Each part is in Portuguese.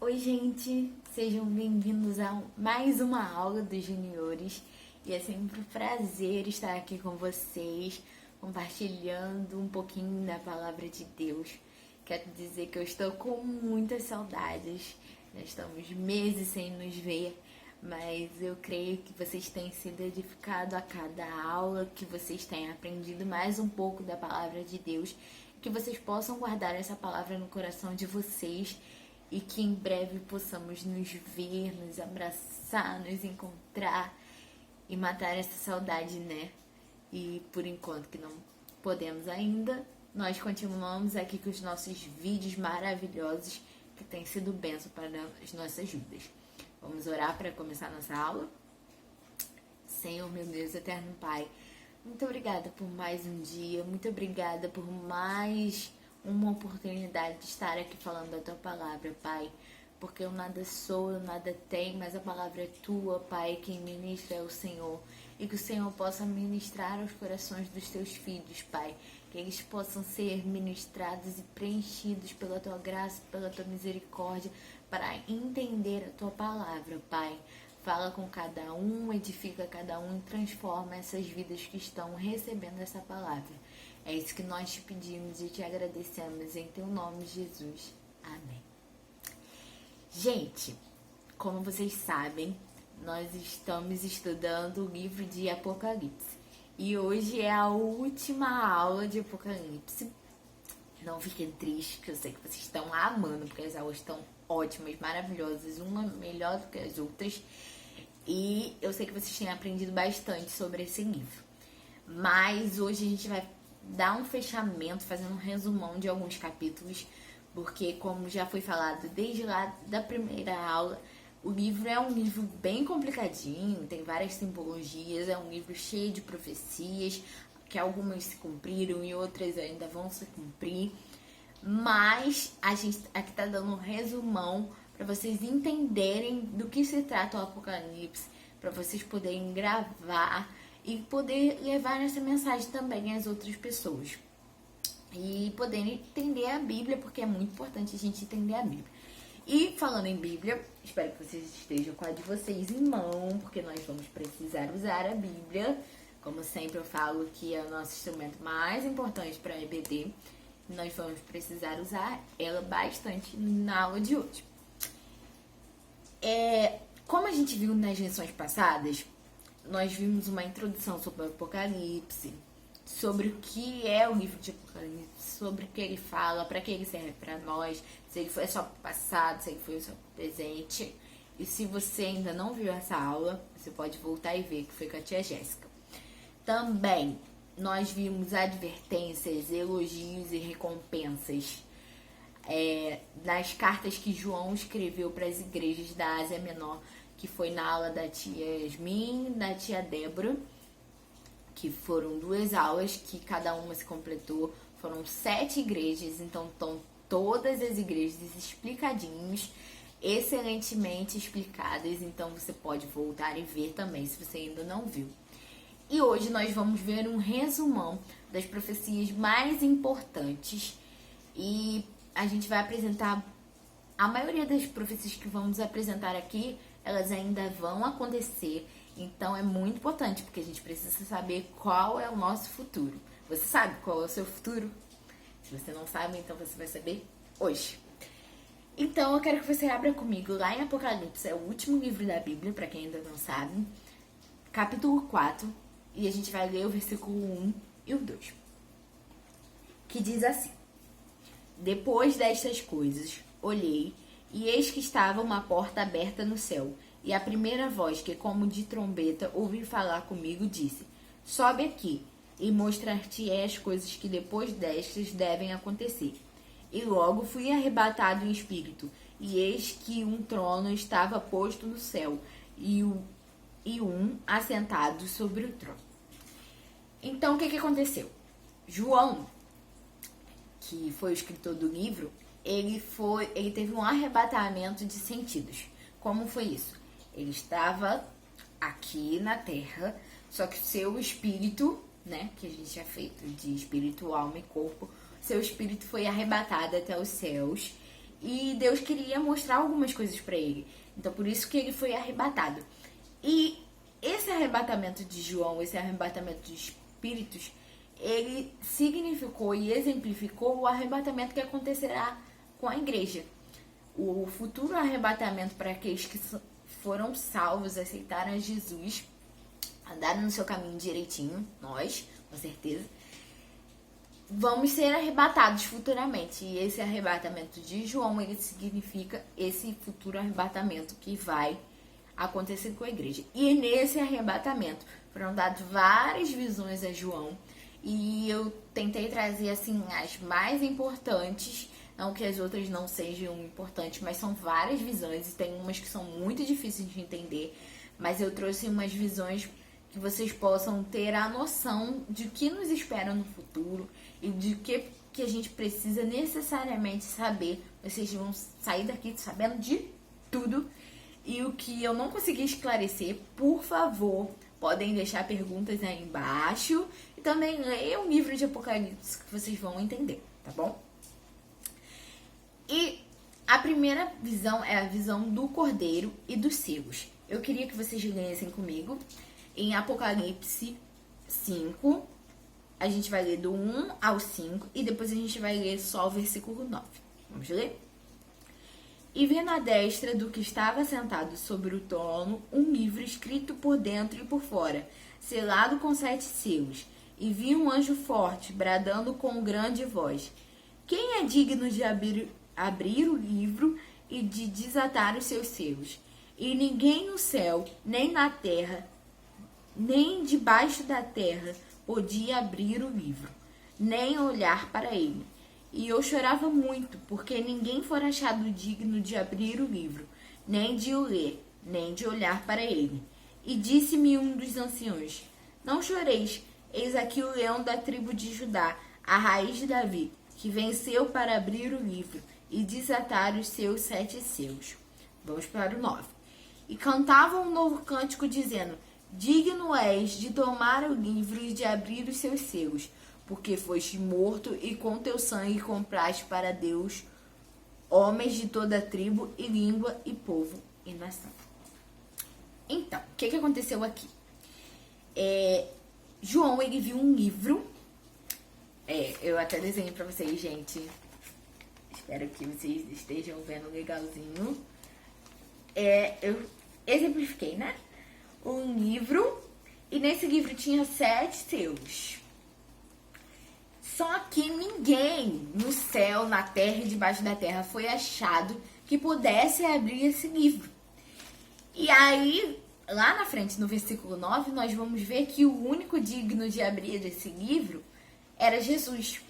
Oi, gente! Sejam bem-vindos a mais uma aula dos juniores. E é sempre um prazer estar aqui com vocês, compartilhando um pouquinho da palavra de Deus. Quero dizer que eu estou com muitas saudades. Já estamos meses sem nos ver, mas eu creio que vocês têm sido edificados a cada aula, que vocês têm aprendido mais um pouco da palavra de Deus, que vocês possam guardar essa palavra no coração de vocês e que em breve possamos nos ver, nos abraçar, nos encontrar e matar essa saudade, né? E por enquanto que não podemos ainda, nós continuamos aqui com os nossos vídeos maravilhosos que têm sido bênção para as nossas vidas. Vamos orar para começar nossa aula? Senhor, meu Deus, eterno Pai, muito obrigada por mais um dia, muito obrigada por mais uma oportunidade de estar aqui falando da Tua palavra, Pai, porque eu nada sou, eu nada tenho, mas a palavra é Tua, Pai, quem ministra é o Senhor, e que o Senhor possa ministrar aos corações dos Teus filhos, Pai, que eles possam ser ministrados e preenchidos pela Tua graça, pela Tua misericórdia, para entender a Tua palavra, Pai. Fala com cada um, edifica cada um e transforma essas vidas que estão recebendo essa palavra. É isso que nós te pedimos e te agradecemos em Teu nome, Jesus. Amém. Gente, como vocês sabem, nós estamos estudando o livro de Apocalipse. E hoje é a última aula de Apocalipse. Não fiquem tristes, que eu sei que vocês estão amando, porque as aulas estão ótimas, maravilhosas, uma melhor do que as outras. E eu sei que vocês têm aprendido bastante sobre esse livro. Mas hoje a gente vai dar um fechamento, fazendo um resumão de alguns capítulos, porque como já foi falado desde lá da primeira aula, o livro é um livro bem complicadinho, tem várias simbologias, é um livro cheio de profecias, que algumas se cumpriram e outras ainda vão se cumprir. Mas a gente aqui tá dando um resumão para vocês entenderem do que se trata o Apocalipse, para vocês poderem gravar e poder levar essa mensagem também às outras pessoas. E poderem entender a Bíblia, porque é muito importante a gente entender a Bíblia. E falando em Bíblia, espero que vocês estejam com a de vocês em mão, porque nós vamos precisar usar a Bíblia. Como sempre eu falo que é o nosso instrumento mais importante para a EBD. Nós vamos precisar usar ela bastante na aula de hoje. Como a gente viu nas lições passadas, nós vimos uma introdução sobre o Apocalipse, sobre o que é o livro de Apocalipse, sobre o que ele fala, para que ele serve para nós, se ele foi só pro passado, se ele foi só pro presente. E se você ainda não viu essa aula, você pode voltar e ver, que foi com a tia Jéssica. Também nós vimos advertências, elogios e recompensas nas cartas que João escreveu para as igrejas da Ásia Menor, que foi na aula da tia Yasmin e da tia Débora, que foram 2 aulas que cada uma se completou. Foram 7 igrejas, então estão todas as igrejas explicadinhos, excelentemente explicadas, então você pode voltar e ver também, se você ainda não viu. E hoje nós vamos ver um resumão das profecias mais importantes e a gente vai apresentar a maioria das profecias que vamos apresentar aqui, elas ainda vão acontecer, então é muito importante, porque a gente precisa saber qual é o nosso futuro. Você sabe qual é o seu futuro? Se você não sabe, então você vai saber hoje. Então eu quero que você abra comigo lá em Apocalipse, é o último livro da Bíblia, para quem ainda não sabe, capítulo 4, e a gente vai ler o versículo 1 e o 2, que diz assim: Depois destas coisas, olhei, e eis que estava uma porta aberta no céu, e a primeira voz, que como de trombeta ouvi falar comigo, disse: Sobe aqui, e mostrar-te-ei as coisas que depois destas devem acontecer. E logo fui arrebatado em espírito, e eis que um trono estava posto no céu, e um assentado sobre o trono. Então, o que aconteceu? João, que foi o escritor do livro, ele teve um arrebatamento de sentidos. Como foi isso? Ele estava aqui na Terra, só que seu espírito, né, que a gente é feito de espírito, alma e corpo, seu espírito foi arrebatado até os céus e Deus queria mostrar algumas coisas para ele. Então por isso que ele foi arrebatado. E esse arrebatamento de João, esse arrebatamento de espíritos, ele significou e exemplificou o arrebatamento que acontecerá com a igreja. O futuro arrebatamento para aqueles que foram salvos, aceitaram a Jesus, andaram no seu caminho direitinho, nós, com certeza, vamos ser arrebatados futuramente. E esse arrebatamento de João, ele significa esse futuro arrebatamento que vai acontecer com a igreja. E nesse arrebatamento foram dadas várias visões a João, e eu tentei trazer assim as mais importantes, não que as outras não sejam importantes, mas são várias visões e tem umas que são muito difíceis de entender, mas eu trouxe umas visões que vocês possam ter a noção de o que nos espera no futuro e de que a gente precisa necessariamente saber. Vocês vão sair daqui sabendo de tudo. E o que eu não consegui esclarecer, por favor, podem deixar perguntas aí embaixo. E também leiam o livro de Apocalipse que vocês vão entender, tá bom? E a primeira visão é a visão do Cordeiro e dos selos. Eu queria que vocês lessem comigo em Apocalipse 5. A gente vai ler do 1 ao 5 e depois a gente vai ler só o versículo 9. Vamos ler? E vi na destra do que estava sentado sobre o trono um livro escrito por dentro e por fora, selado com 7 selos. E vi um anjo forte, bradando com grande voz: quem é digno de abrir o livro e de desatar os seus selos? E ninguém no céu, nem na terra, nem debaixo da terra podia abrir o livro, nem olhar para ele. E eu chorava muito, porque ninguém fora achado digno de abrir o livro, nem de o ler, nem de olhar para ele. E disse-me um dos anciões: não choreis, eis aqui o leão da tribo de Judá, a raiz de Davi, que venceu para abrir o livro e desatar os seus 7 selos. Vamos para o 9. E cantavam um novo cântico, dizendo: digno és de tomar o livro e de abrir os seus selos, porque foste morto e com teu sangue compraste para Deus homens de toda tribo e língua e povo e nação. Então, o que aconteceu aqui? João, ele viu um livro. Eu até desenhei pra vocês, gente. Espero que vocês estejam vendo legalzinho. Eu exemplifiquei, né? Um livro. E nesse livro tinha 7 selos. Só que ninguém no céu, na terra e debaixo da terra foi achado que pudesse abrir esse livro. E aí, lá na frente, no versículo 9, nós vamos ver que o único digno de abrir esse livro era Jesus.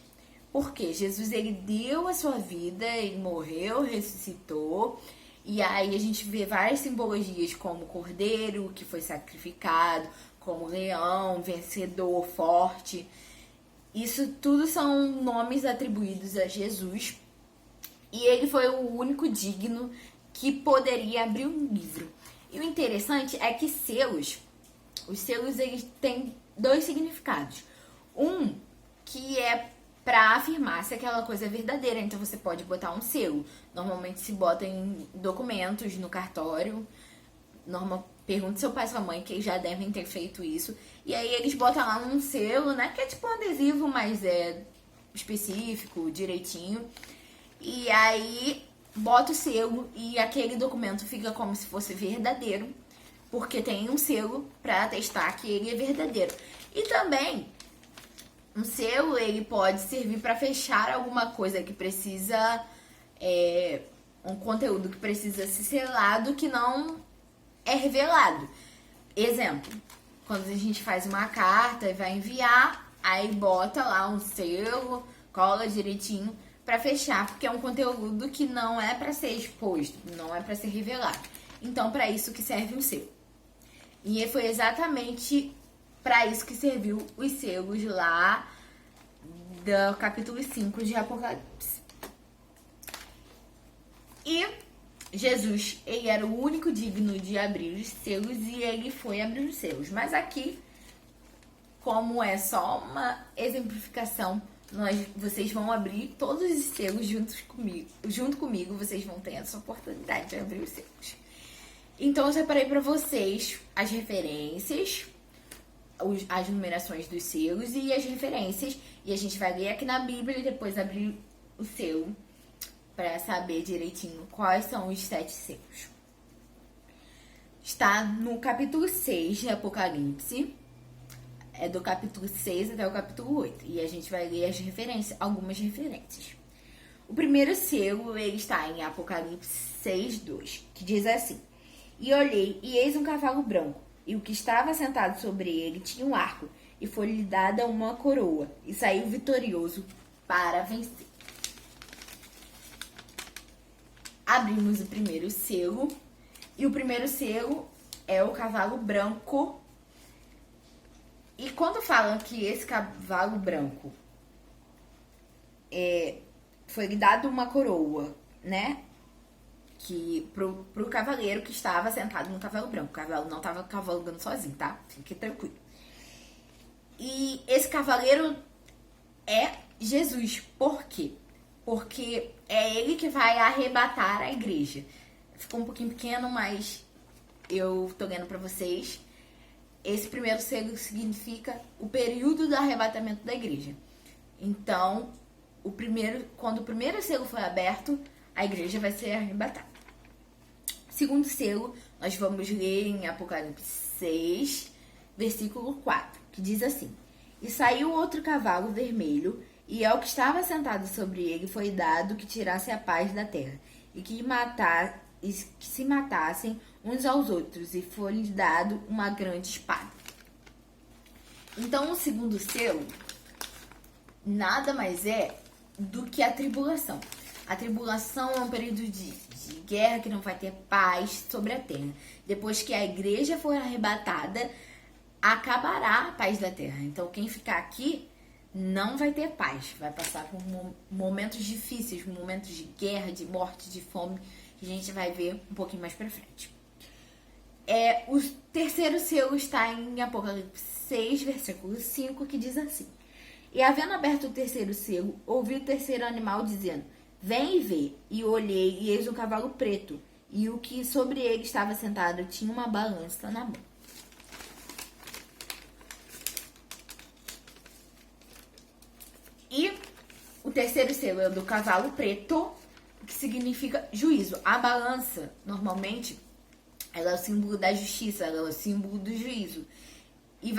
Porque Jesus, ele deu a sua vida, ele morreu, ressuscitou. E aí a gente vê várias simbologias como cordeiro, que foi sacrificado, como leão, vencedor, forte. Isso tudo são nomes atribuídos a Jesus. E ele foi o único digno que poderia abrir um livro. E o interessante é que os selos eles têm 2 significados. Um, que é para afirmar se aquela coisa é verdadeira. Então você pode botar um selo. Normalmente se bota em documentos, no cartório. Pergunta seu pai e sua mãe, que eles já devem ter feito isso. E aí eles botam lá um selo, né? Que é tipo um adesivo, mas é específico, direitinho. E aí bota o selo e aquele documento fica como se fosse verdadeiro, porque tem um selo para atestar que ele é verdadeiro. E também, um selo, ele pode servir para fechar alguma coisa que precisa... um conteúdo que precisa ser selado, que não é revelado. Exemplo, quando a gente faz uma carta e vai enviar, aí bota lá um selo, cola direitinho para fechar, porque é um conteúdo que não é para ser exposto, não é para ser revelado. Então, para isso que serve um selo. E foi exatamente para isso que serviu os selos lá do capítulo 5 de Apocalipse. E Jesus, ele era o único digno de abrir os selos e ele foi abrir os selos. Mas aqui, como é só uma exemplificação vocês vão abrir todos os selos junto comigo, vocês vão ter essa oportunidade de abrir os selos. Então eu separei para vocês as referências, as numerações dos selos e as referências, e a gente vai ler aqui na Bíblia e depois abrir o selo para saber direitinho quais são os 7 selos. Está no capítulo 6 de Apocalipse. É do capítulo 6 até o capítulo 8. E a gente vai ler as referências, algumas referências. O primeiro selo, ele está em Apocalipse 6:2, que diz assim: E olhei, e eis um cavalo branco, e o que estava sentado sobre ele tinha um arco, e foi-lhe dada uma coroa, e saiu vitorioso para vencer. Abrimos o primeiro selo, e o primeiro selo é o cavalo branco. E quando falam que esse cavalo branco foi dado uma coroa, né? Que pro cavaleiro que estava sentado no cavalo branco. O cavalo não estava cavalgando sozinho, tá? Fique tranquilo. E esse cavaleiro é Jesus. Por quê? Porque é ele que vai arrebatar a igreja. Ficou um pouquinho pequeno, mas eu tô lendo pra vocês. Esse primeiro selo significa o período do arrebatamento da igreja. Então, quando o primeiro selo for aberto, a igreja vai ser arrebatada. Segundo selo, nós vamos ler em Apocalipse 6, versículo 4, que diz assim: E saiu outro cavalo vermelho, e ao que estava sentado sobre ele foi dado que tirasse a paz da terra, e que se matassem uns aos outros, e foi-lhes dado uma grande espada. Então, o segundo selo nada mais é do que a tribulação. A tribulação é um período de guerra que não vai ter paz sobre a terra. Depois que a igreja for arrebatada, acabará a paz da terra. Então, quem ficar aqui não vai ter paz. Vai passar por momentos difíceis, momentos de guerra, de morte, de fome, que a gente vai ver um pouquinho mais pra frente. O terceiro selo está em Apocalipse 6, versículo 5, que diz assim: E havendo aberto o terceiro selo, ouvi o terceiro animal dizendo: Vem e vê. E olhei, e eis um cavalo preto, e o que sobre ele estava sentado tinha uma balança na mão. E o terceiro selo é do cavalo preto, que significa juízo. A balança, normalmente, ela é o símbolo da justiça, ela é o símbolo do juízo. E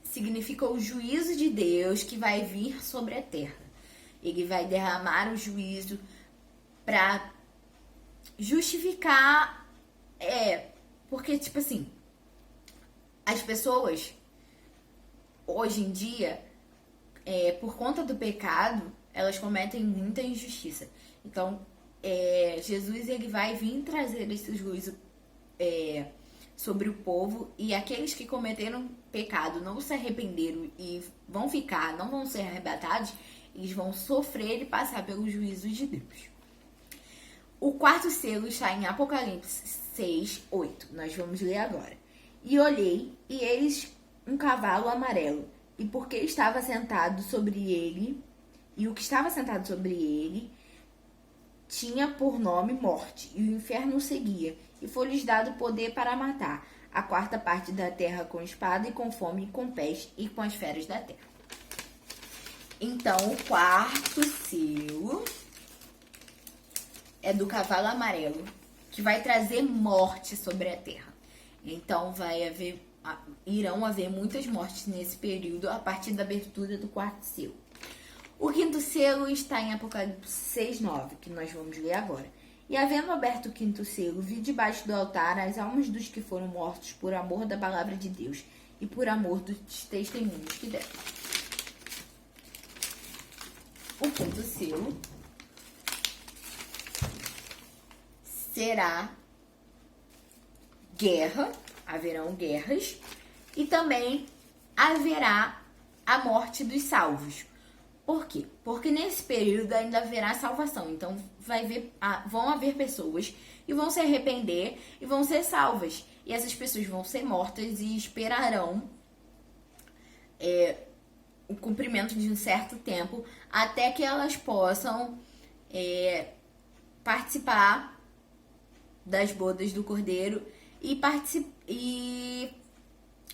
significa o juízo de Deus que vai vir sobre a terra. Ele vai derramar o juízo para justificar. Porque, tipo assim, as pessoas, hoje em dia, por conta do pecado, elas cometem muita injustiça. Então, Jesus, ele vai vir trazer esse juízo sobre o povo, e aqueles que cometeram pecado, não se arrependeram e não vão ser arrebatados, eles vão sofrer e passar pelo juízo de Deus. O quarto selo está em Apocalipse 6, 8. Nós vamos ler agora. E olhei, e eis um cavalo amarelo, e porque estava sentado sobre ele, e o que estava sentado sobre ele tinha por nome Morte, e o inferno o seguia, e foi-lhes dado poder para matar a quarta parte da terra com espada e com fome, e com peste e com as feras da terra. Então, o quarto selo é do cavalo amarelo, que vai trazer morte sobre a terra. Então, irão haver muitas mortes nesse período, a partir da abertura do quarto selo. O quinto selo está em Apocalipse 6, 9, que nós vamos ler agora. E havendo aberto o quinto selo, vi debaixo do altar as almas dos que foram mortos por amor da palavra de Deus e por amor dos testemunhos que deram. O quinto selo será guerra, haverão guerras, e também haverá a morte dos salvos. Por quê? Porque nesse período ainda haverá salvação. Então vão haver pessoas que vão se arrepender e vão ser salvas. E essas pessoas vão ser mortas e esperarão o cumprimento de um certo tempo até que elas possam participar das bodas do Cordeiro e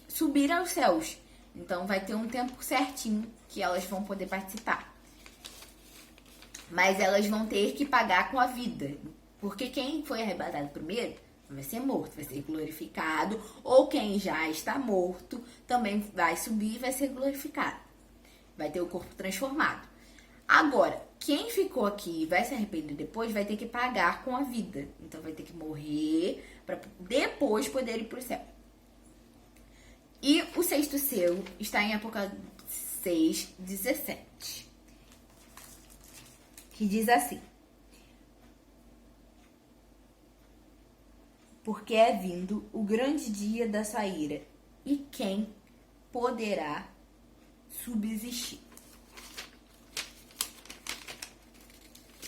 subir aos céus. Então vai ter um tempo certinho que elas vão poder participar. Mas elas vão ter que pagar com a vida. Porque quem foi arrebatado primeiro vai ser morto, vai ser glorificado. Ou quem já está morto também vai subir e vai ser glorificado. Vai ter o corpo transformado. Agora, quem ficou aqui e vai se arrepender depois vai ter que pagar com a vida. Então vai ter que morrer para depois poder ir para o céu. E o sexto selo está em Apocalipse 6:17. Que diz assim: porque é vindo o grande dia da sua ira, e quem poderá subsistir?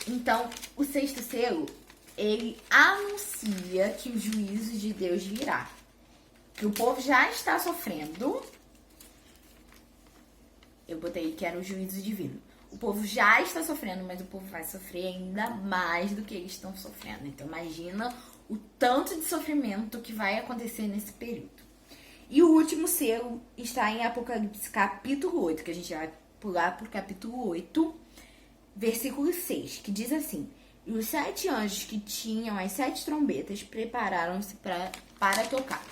Então, o sexto selo, ele anuncia que o juízo de Deus virá. Que o povo já está sofrendo. Eu botei que era o juízo divino. O povo já está sofrendo, mas o povo vai sofrer ainda mais do que eles estão sofrendo. Então, imagina o tanto de sofrimento que vai acontecer nesse período. E o último selo está em Apocalipse capítulo 8, que a gente vai pular para o capítulo 8, versículo 6, que diz assim: e os 7 anjos que tinham as 7 trombetas prepararam-se para tocar.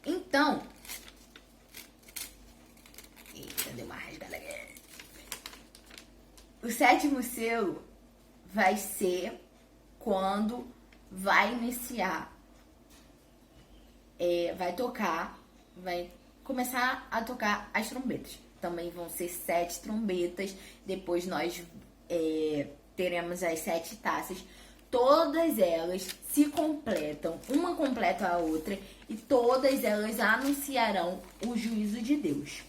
Então, eita, deu uma rasgada. O sétimo selo vai ser quando vai iniciar, vai começar a tocar as trombetas. Também vão ser 7 trombetas, depois nós teremos as 7 taças. Todas elas se completam, uma completa a outra, e todas elas anunciarão o juízo de Deus.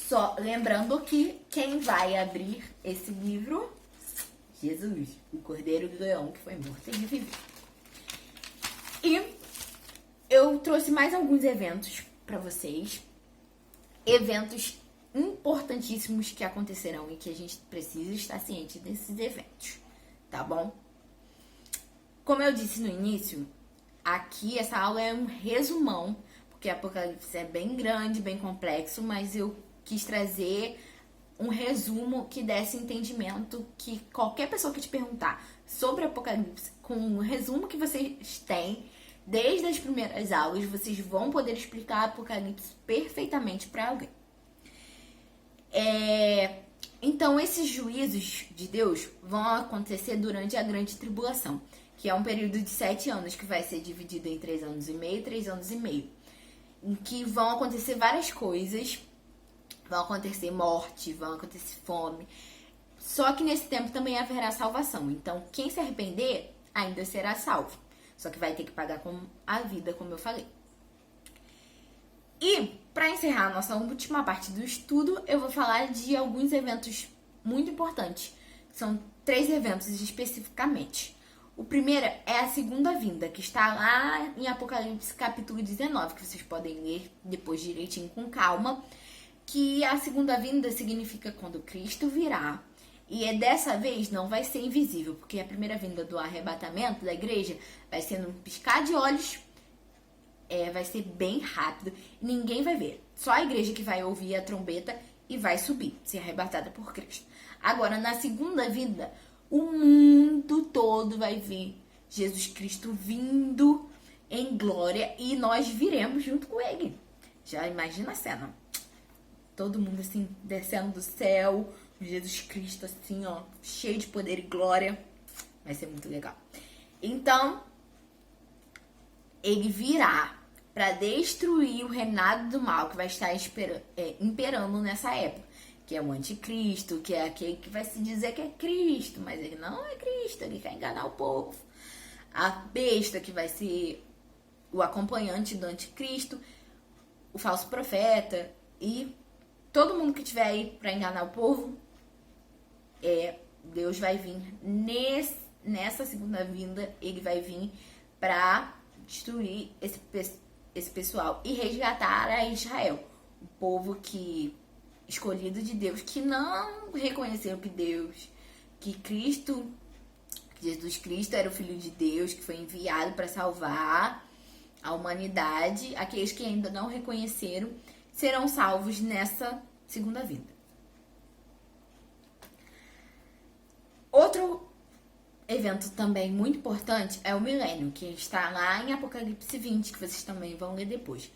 Só lembrando que quem vai abrir esse livro? Jesus, o Cordeiro do Leão que foi morto e reviveu. E eu trouxe mais alguns eventos para vocês. Eventos importantíssimos que acontecerão e que a gente precisa estar ciente desses eventos, tá bom? Como eu disse no início, aqui essa aula é um resumão, porque Apocalipse é bem grande, bem complexo, mas eu quis trazer um resumo que desse entendimento, que qualquer pessoa que te perguntar sobre Apocalipse, com o resumo que vocês têm, desde as primeiras aulas, vocês vão poder explicar Apocalipse perfeitamente para alguém. Então, esses juízos de Deus vão acontecer durante a grande tribulação, que é um período de 7 anos, que vai ser dividido em 3 anos e meio, 3 anos e meio, em que vão acontecer várias coisas. Vão acontecer morte, vão acontecer fome. Só que nesse tempo também haverá salvação. Então, quem se arrepender ainda será salvo. Só que vai ter que pagar com a vida, como eu falei. E, para encerrar a nossa última parte do estudo, eu vou falar de alguns eventos muito importantes. São 3 eventos especificamente. O primeiro é a segunda vinda, que está lá em Apocalipse capítulo 19, que vocês podem ler depois direitinho com calma. Que a segunda vinda significa quando Cristo virá. E dessa vez não vai ser invisível, porque a primeira vinda do arrebatamento da igreja vai ser num piscar de olhos, vai ser bem rápido, e ninguém vai ver. Só a igreja que vai ouvir a trombeta e vai subir, ser arrebatada por Cristo. Agora, na segunda vinda, o mundo todo vai ver Jesus Cristo vindo em glória e nós viremos junto com ele. Já imagina a cena. Todo mundo assim, descendo do céu, Jesus Cristo assim, ó, cheio de poder e glória. Vai ser muito legal. Então, ele virá para destruir o reinado do mal que vai estar imperando nessa época. Que é o anticristo, que é aquele que vai se dizer que é Cristo, mas ele não é Cristo, ele quer enganar o povo. A besta, que vai ser o acompanhante do anticristo, o falso profeta e todo mundo que tiver aí para enganar o povo, Deus vai vir nessa segunda vinda, ele vai vir para destruir esse pessoal e resgatar a Israel. O povo que escolhido de Deus, que não reconheceu que Jesus Cristo era o Filho de Deus, que foi enviado para salvar a humanidade. Aqueles que ainda não reconheceram serão salvos nessa segunda vinda. Outro evento também muito importante é o milênio, que está lá em Apocalipse 20, que vocês também vão ler depois.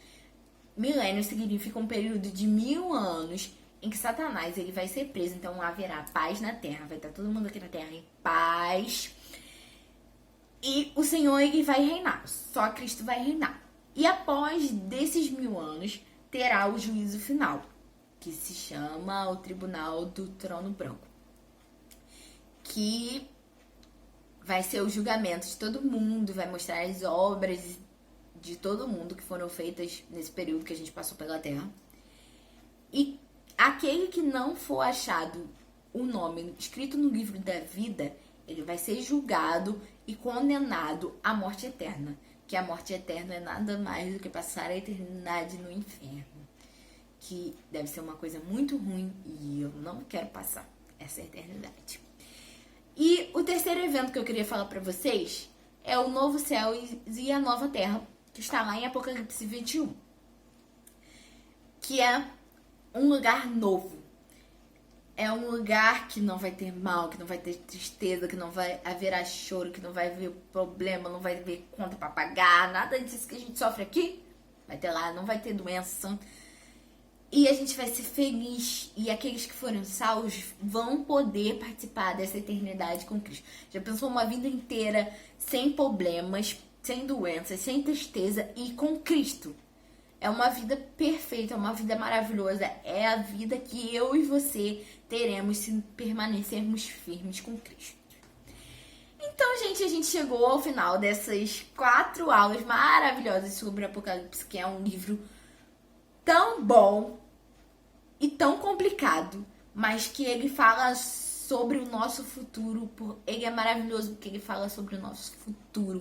Milênio significa um período de 1000 anos em que Satanás ele vai ser preso, então haverá paz na terra, vai estar todo mundo aqui na terra em paz. E o Senhor ele vai reinar, só Cristo vai reinar. E após desses 1000 anos, terá o juízo final, que se chama o Tribunal do Trono Branco, que vai ser o julgamento de todo mundo, vai mostrar as obras de todo mundo que foram feitas nesse período que a gente passou pela terra. E aquele que não for achado o nome escrito no livro da vida, ele vai ser julgado e condenado à morte eterna. Que a morte eterna é nada mais do que passar a eternidade no inferno. Que deve ser uma coisa muito ruim e eu não quero passar essa eternidade. E o terceiro evento que eu queria falar pra vocês é o novo céu e a nova terra, que está lá em Apocalipse 21. Que é um lugar novo. É um lugar que não vai ter mal, que não vai ter tristeza, que não vai haver choro, que não vai haver problema, não vai haver conta pra pagar, nada disso que a gente sofre aqui. Vai ter lá, não vai ter doença. E a gente vai ser feliz. E aqueles que foram salvos vão poder participar dessa eternidade com Cristo. Já pensou uma vida inteira sem problemas, sem doenças, sem tristeza e com Cristo? É uma vida perfeita, é uma vida maravilhosa. É a vida que eu e você teremos se permanecermos firmes com Cristo. Então, gente, a gente chegou ao final dessas 4 aulas maravilhosas sobre Apocalipse, que é um livro tão bom e tão complicado, mas que ele fala sobre o nosso futuro. Ele é maravilhoso porque ele fala sobre o nosso futuro.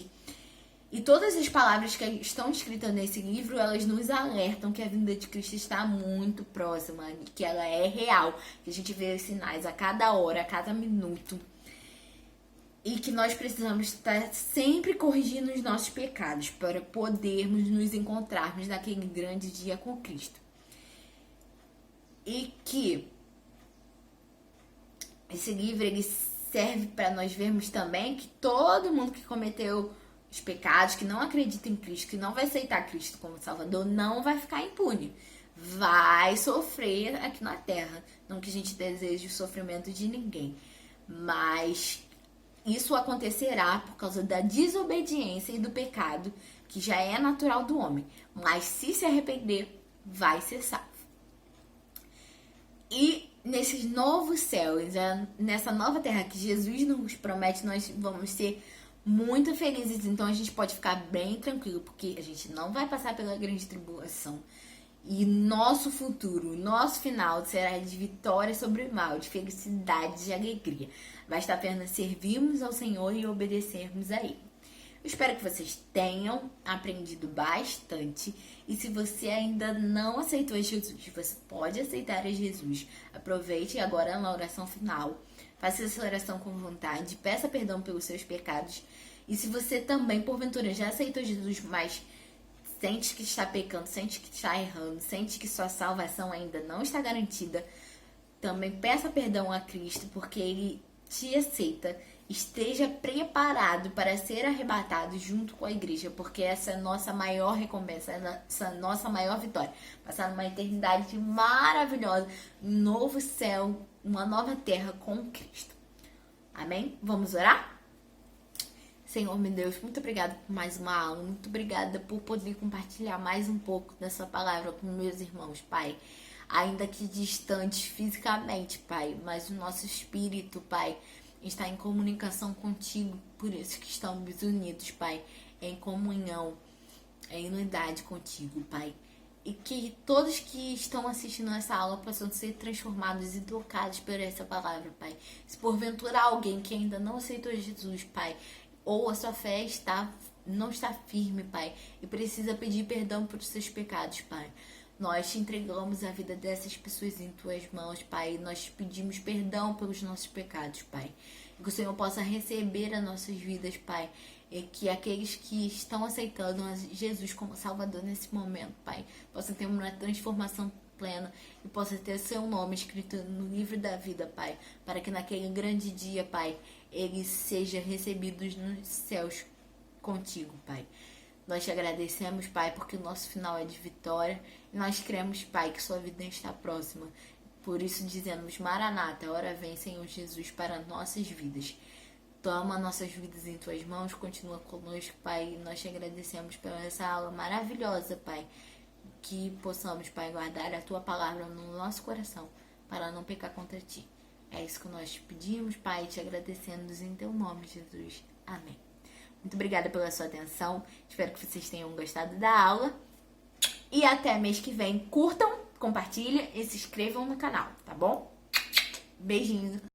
E todas as palavras que estão escritas nesse livro, elas nos alertam que a vinda de Cristo está muito próxima, que ela é real, que a gente vê os sinais a cada hora, a cada minuto. E que nós precisamos estar sempre corrigindo os nossos pecados para podermos nos encontrarmos naquele grande dia com Cristo. E que esse livro ele serve para nós vermos também que todo mundo que cometeu os pecados, que não acredita em Cristo, que não vai aceitar Cristo como Salvador, não vai ficar impune. Vai sofrer aqui na Terra. Não que a gente deseje o sofrimento de ninguém. Mas isso acontecerá por causa da desobediência e do pecado, que já é natural do homem. Mas se arrepender, vai ser salvo. E nesses novos céus, nessa nova terra que Jesus nos promete, nós vamos ser muito felizes. Então a gente pode ficar bem tranquilo, porque a gente não vai passar pela grande tribulação. E nosso futuro, nosso final será de vitória sobre o mal, de felicidade, de alegria. Basta apenas servirmos ao Senhor e obedecermos a Ele. Eu espero que vocês tenham aprendido bastante. E se você ainda não aceitou Jesus, você pode aceitar a Jesus. Aproveite agora na oração final. Faça essa oração com vontade. Peça perdão pelos seus pecados. E se você também, porventura, já aceitou Jesus, mas sente que está pecando, sente que está errando, sente que sua salvação ainda não está garantida, também peça perdão a Cristo, porque Ele te aceita. Esteja preparado para ser arrebatado junto com a igreja, porque essa é a nossa maior recompensa, essa é a nossa maior vitória. Passar uma eternidade maravilhosa, um novo céu, uma nova terra com Cristo. Amém? Vamos orar? Senhor, meu Deus, muito obrigada por mais uma aula, muito obrigada por poder compartilhar mais um pouco dessa palavra com meus irmãos, Pai. Ainda que distantes fisicamente, Pai, mas o nosso espírito, Pai, está em comunicação contigo, por isso que estamos unidos, Pai, em comunhão, em unidade contigo, Pai. E que todos que estão assistindo essa aula possam ser transformados e tocados por essa palavra, Pai. Se porventura alguém que ainda não aceitou Jesus, Pai, ou a sua fé não está firme, Pai, e precisa pedir perdão por seus pecados, Pai, Nós te entregamos a vida dessas pessoas em tuas mãos, Pai. Nós te pedimos perdão pelos nossos pecados, Pai. Que o Senhor possa receber as nossas vidas, Pai. E que aqueles que estão aceitando Jesus como Salvador nesse momento, Pai, possam ter uma transformação plena e possa ter seu nome escrito no livro da vida, Pai. Para que naquele grande dia, Pai, eles sejam recebidos nos céus contigo, Pai. Nós te agradecemos, Pai, porque o nosso final é de vitória. E nós cremos, Pai, que sua vida está próxima. Por isso dizemos, Maranata, a hora vem, Senhor Jesus, para nossas vidas. Toma nossas vidas em tuas mãos, continua conosco, Pai. E nós te agradecemos por essa aula maravilhosa, Pai. Que possamos, Pai, guardar a tua palavra no nosso coração, para não pecar contra ti. É isso que nós te pedimos, Pai, te agradecendo em teu nome, Jesus. Amém. Muito obrigada pela sua atenção. Espero que vocês tenham gostado da aula. E até mês que vem. Curtam, compartilhem e se inscrevam no canal, tá bom? Beijinhos.